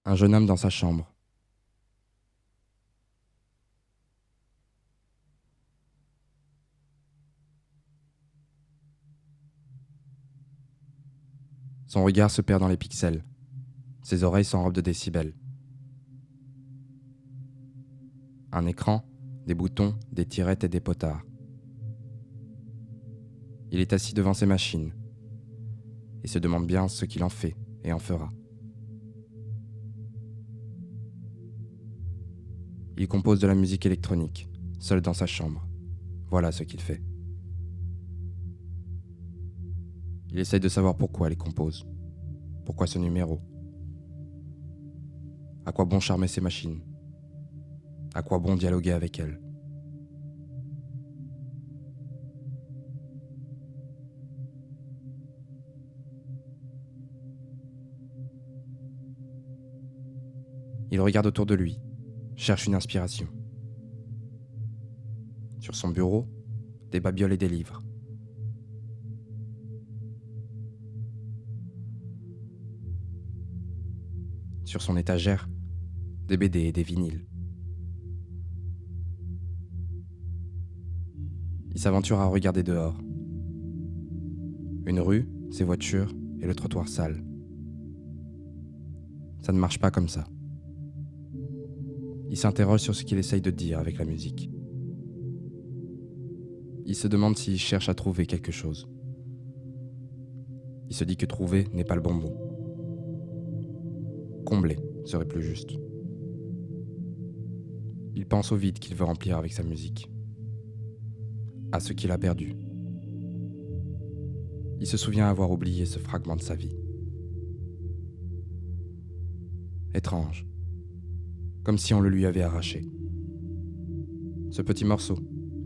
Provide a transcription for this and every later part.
Un jeune homme dans sa chambre. Son regard se perd dans les pixels. Ses oreilles s'enrobent de décibels. Un écran, des boutons, des tirettes et des potards. Il est assis devant ses machines et se demande bien ce qu'il en fait et en fera. Il compose de la musique électronique, seul dans sa chambre. Voilà ce qu'il fait. Il essaye de savoir pourquoi elle les compose. Pourquoi ce numéro? À quoi bon charmer ces machines? À quoi bon dialoguer avec elles? Il regarde autour de lui, cherche une inspiration. Sur son bureau, des babioles et des livres. Sur son étagère, des BD et des vinyles. Il s'aventure à regarder dehors. Une rue, ses voitures et le trottoir sale. Ça ne marche pas comme ça. Il s'interroge sur ce qu'il essaye de dire avec la musique. Il se demande s'il cherche à trouver quelque chose. Il se dit que trouver n'est pas le bon mot. Combler serait plus juste. Il pense au vide qu'il veut remplir avec sa musique. À ce qu'il a perdu. Il se souvient avoir oublié ce fragment de sa vie. Étrange. Comme si on le lui avait arraché. Ce petit morceau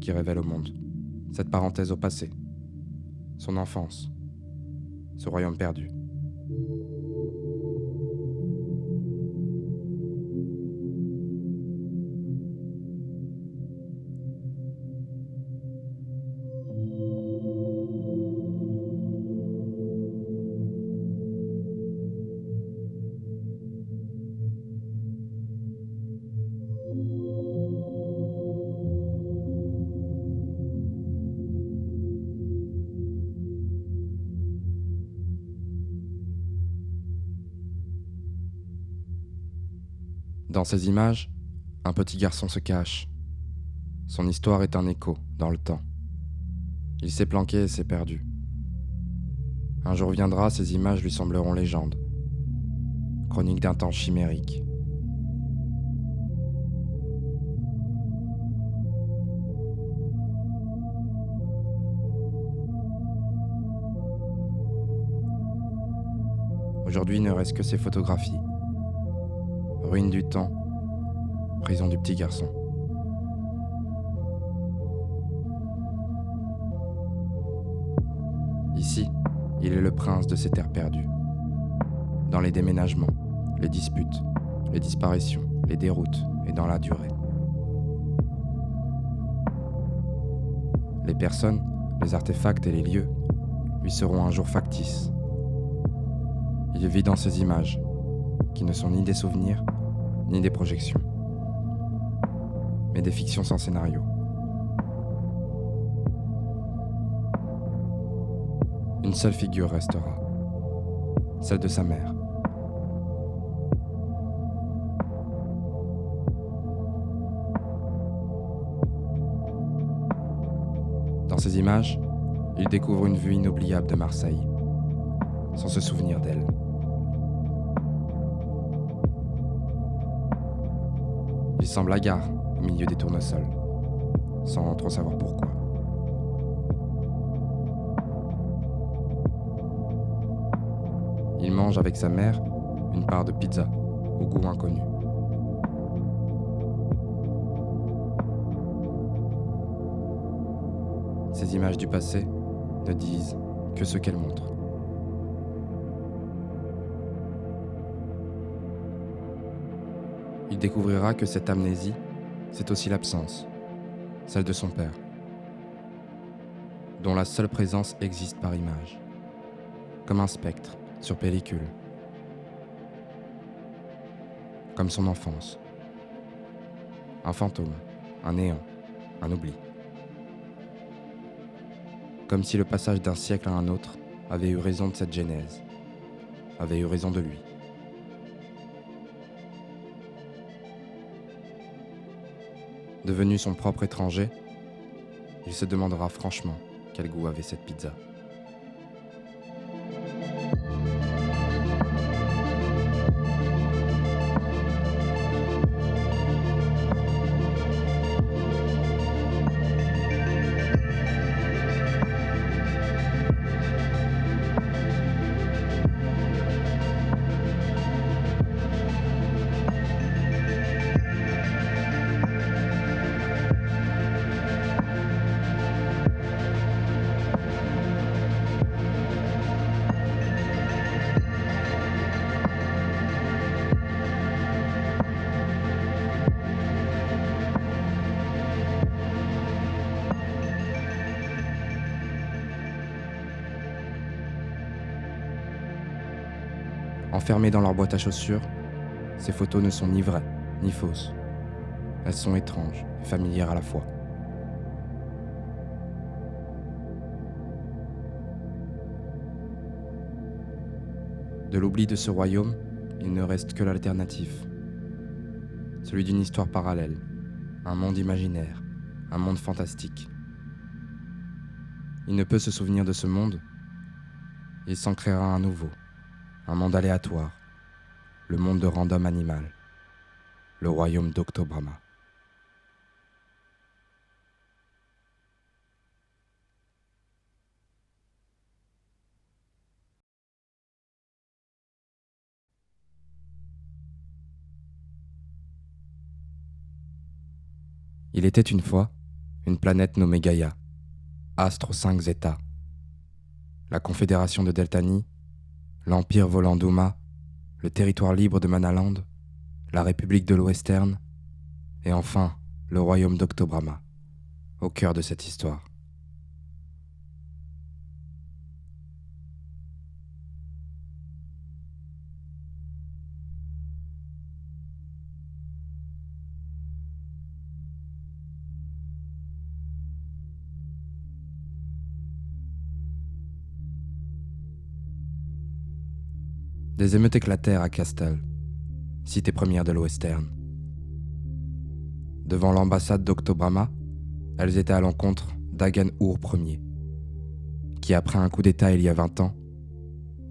qui révèle au monde. Cette parenthèse au passé. Son enfance. Ce royaume perdu. Dans ces images, un petit garçon se cache. Son histoire est un écho dans le temps. Il s'est planqué et s'est perdu. Un jour viendra, ces images lui sembleront légendes. Chronique d'un temps chimérique. Aujourd'hui, il ne reste que ses photographies. Ruine du temps, prison du petit garçon. Ici, il est le prince de ces terres perdues. Dans les déménagements, les disputes, les disparitions, les déroutes et dans la durée. Les personnes, les artefacts et les lieux lui seront un jour factices. Il vit dans ces images, qui ne sont ni des souvenirs, ni des projections, mais des fictions sans scénario. Une seule figure restera, celle de sa mère. Dans ces images, il découvre une vue inoubliable de Marseille, sans se souvenir d'elle. Il semble hagard au milieu des tournesols, sans trop savoir pourquoi. Il mange avec sa mère une part de pizza au goût inconnu. Ces images du passé ne disent que ce qu'elles montrent. Il découvrira que cette amnésie, c'est aussi l'absence, celle de son père, dont la seule présence existe par image, comme un spectre sur pellicule. comme son enfance. Un fantôme, un néant, un oubli. Comme si le passage d'un siècle à un autre avait eu raison de cette genèse, avait eu raison de lui. Devenu son propre étranger, il se demandera franchement quel goût avait cette pizza. Enfermées dans leur boîte à chaussures, ces photos ne sont ni vraies, ni fausses. Elles sont étranges et familières à la fois. De l'oubli de ce royaume, il ne reste que l'alternative. Celui d'une histoire parallèle, un monde imaginaire, un monde fantastique. Il ne peut se souvenir de ce monde, il s'en créera un nouveau. Un monde aléatoire, le monde de Random Animal, le royaume d'Octobrama. Il était une fois une planète nommée Gaïa, astre 5 Zeta, la confédération de Deltanie, l'empire volant d'Uma, le territoire libre de Manaland, la République de l'Ouestern, et enfin le royaume d'Octobrama, au cœur de cette histoire. Des émeutes éclatèrent à Castel, cité première de l'Ouestern. Devant l'ambassade d'Octobrama, elles étaient à l'encontre d'Agan-Ur Ier, qui après un coup d'État il y a 20 ans,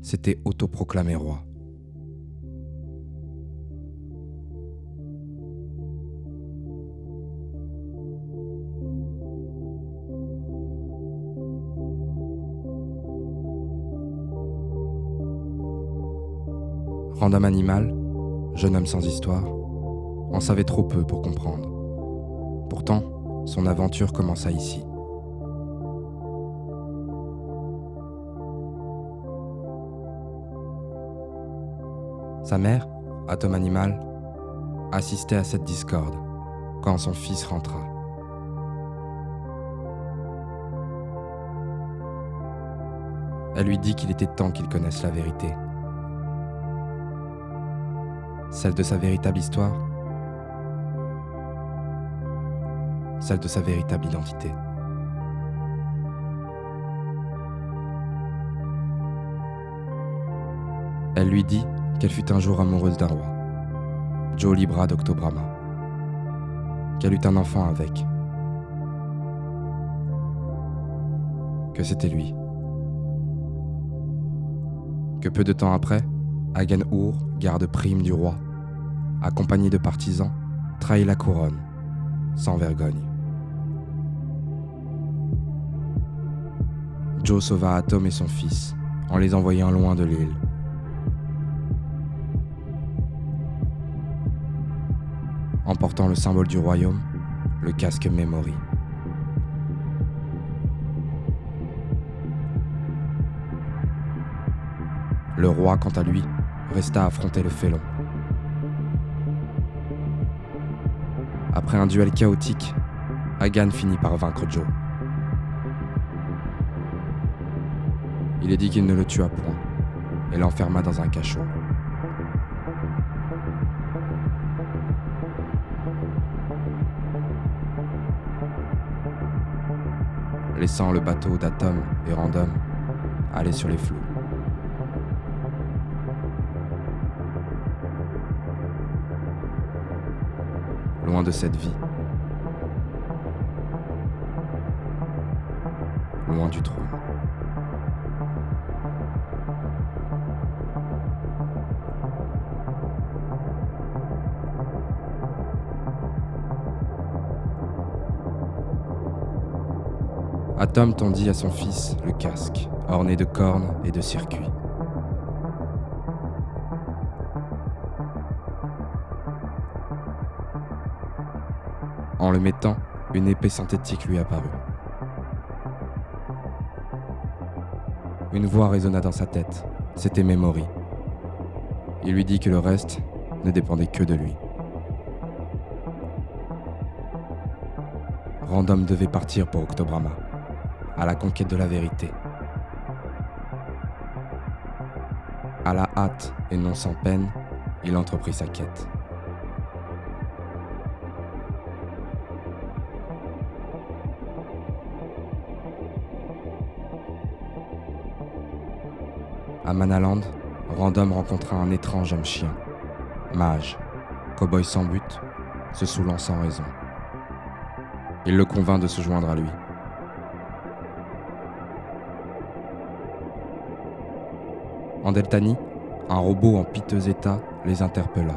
s'était autoproclamé roi. Random Animal, jeune homme sans histoire, en savait trop peu pour comprendre. Pourtant, son aventure commença ici. Sa mère, Atom Animal, assistait à cette discorde quand son fils rentra. Elle lui dit qu'il était temps qu'il connaisse la vérité. Celle de sa véritable histoire, celle de sa véritable identité. Elle lui dit qu'elle fut un jour amoureuse d'un roi, Joe Libra d'Octobrama, qu'elle eut un enfant avec, que c'était lui. Que peu de temps après, Agan-Ur, garde prime du roi, accompagné de partisans, trahit la couronne, sans vergogne. Joe sauva Atom et son fils, en les envoyant loin de l'île. Emportant le symbole du royaume, le casque Memory. Le roi, quant à lui, resta affronter le félon. Après un duel chaotique, Agan finit par vaincre Joe. Il est dit qu'il ne le tua point et l'enferma dans un cachot. laissant le bateau d'Atom et Random aller sur les flots. Loin de cette vie, loin du trône. Atom tendit à son fils le casque, orné de cornes et de circuits. En le mettant, une épée synthétique lui apparut. Une voix résonna dans sa tête, c'était Memory. Il lui dit que le reste ne dépendait que de lui. Random devait partir pour Octobrama, à la conquête de la vérité. À la hâte et non sans peine, il entreprit sa quête. À Manaland, Random rencontra un étrange homme-chien, mage, cow-boy sans but, se saoulant sans raison. Il le convainc de se joindre à lui. En Deltanie, un robot en piteux état les interpella.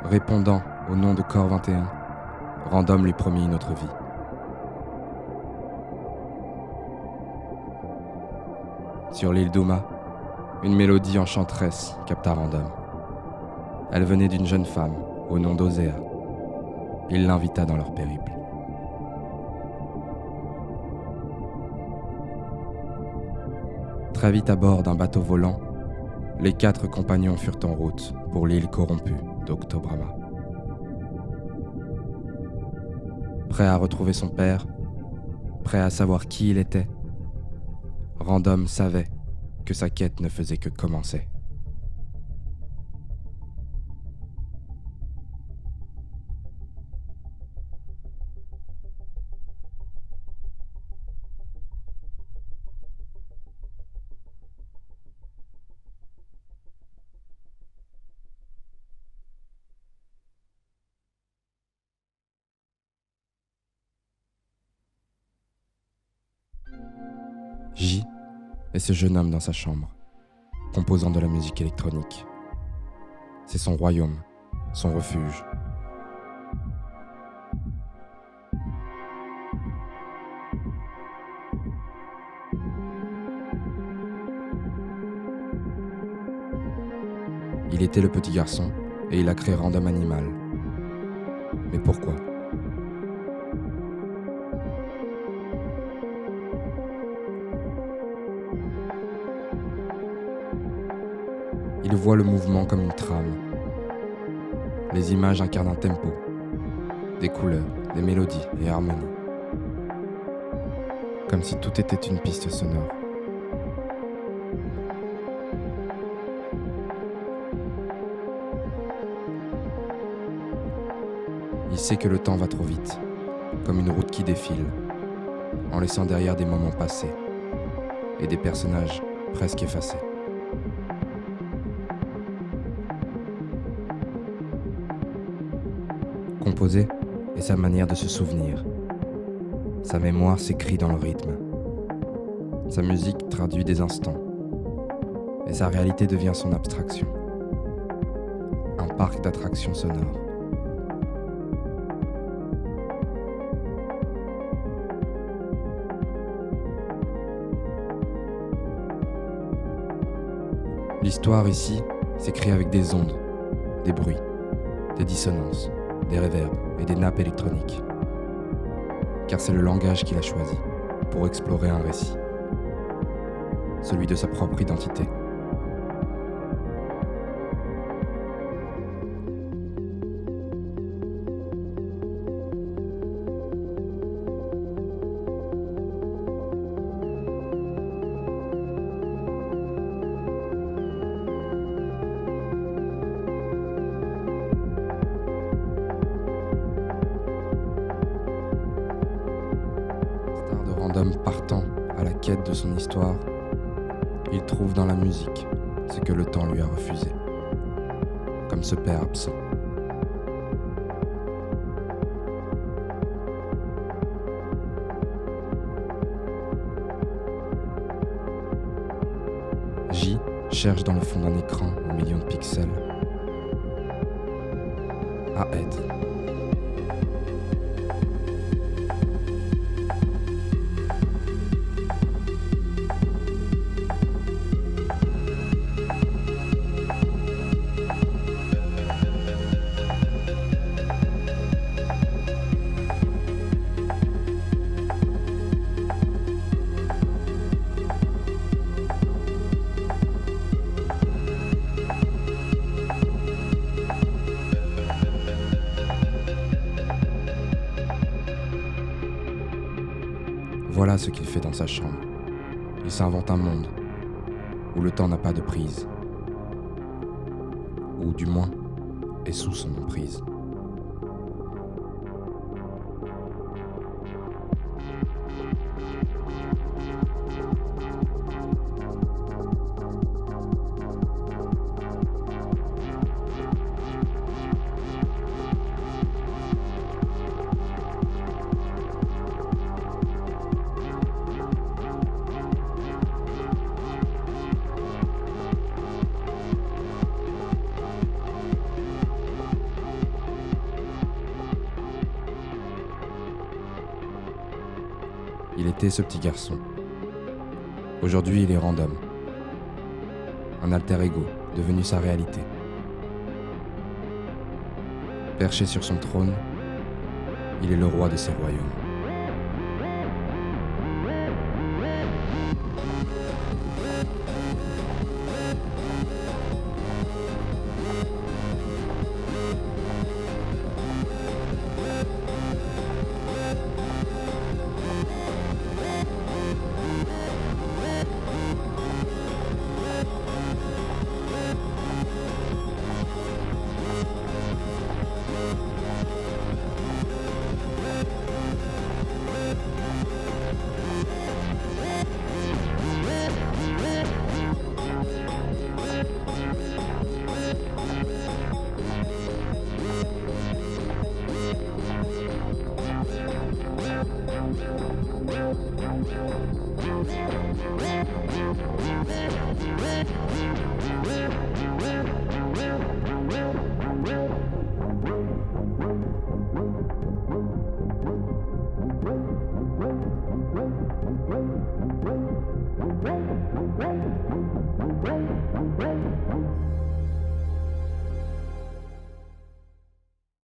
Répondant au nom de Corps 21, Random lui promit une autre vie. Sur l'île d'Uma, une mélodie enchanteresse capta Random. Elle venait d'une jeune femme, au nom d'Osea. Il l'invita dans leur périple. Très vite à bord d'un bateau volant, les 4 compagnons furent en route pour l'île corrompue d'Octobrama. Prêt à retrouver son père, prêt à savoir qui il était, Random savait que sa quête ne faisait que commencer. J est ce jeune homme dans sa chambre, composant de la musique électronique. C'est son royaume, son refuge. Il était le petit garçon et il a créé Random Animal. Mais pourquoi ? Il voit le mouvement comme une trame. Les images incarnent un tempo, des couleurs, des mélodies et harmonies. Comme si tout était une piste sonore. Il sait que le temps va trop vite, comme une route qui défile, en laissant derrière des moments passés et des personnages presque effacés. Composer est sa manière de se souvenir. Sa mémoire s'écrit dans le rythme. Sa musique traduit des instants. Et sa réalité devient son abstraction. Un parc d'attractions sonores. L'histoire ici s'écrit avec des ondes, des bruits, des dissonances, des réverbes et des nappes électroniques. Car c'est le langage qu'il a choisi pour explorer un récit, celui de sa propre identité. homme partant à la quête de son histoire, il trouve dans la musique ce que le temps lui a refusé, comme ce père absent. J cherche dans le fond d'un écran aux millions de pixels à être. Voilà ce qu'il fait dans sa chambre. Il s'invente un monde où le temps n'a pas de prise, ou du moins est sous son emprise. Il était ce petit garçon. Aujourd'hui, il est random. Un alter ego devenu sa réalité. Perché sur son trône, il est le roi de ses royaumes.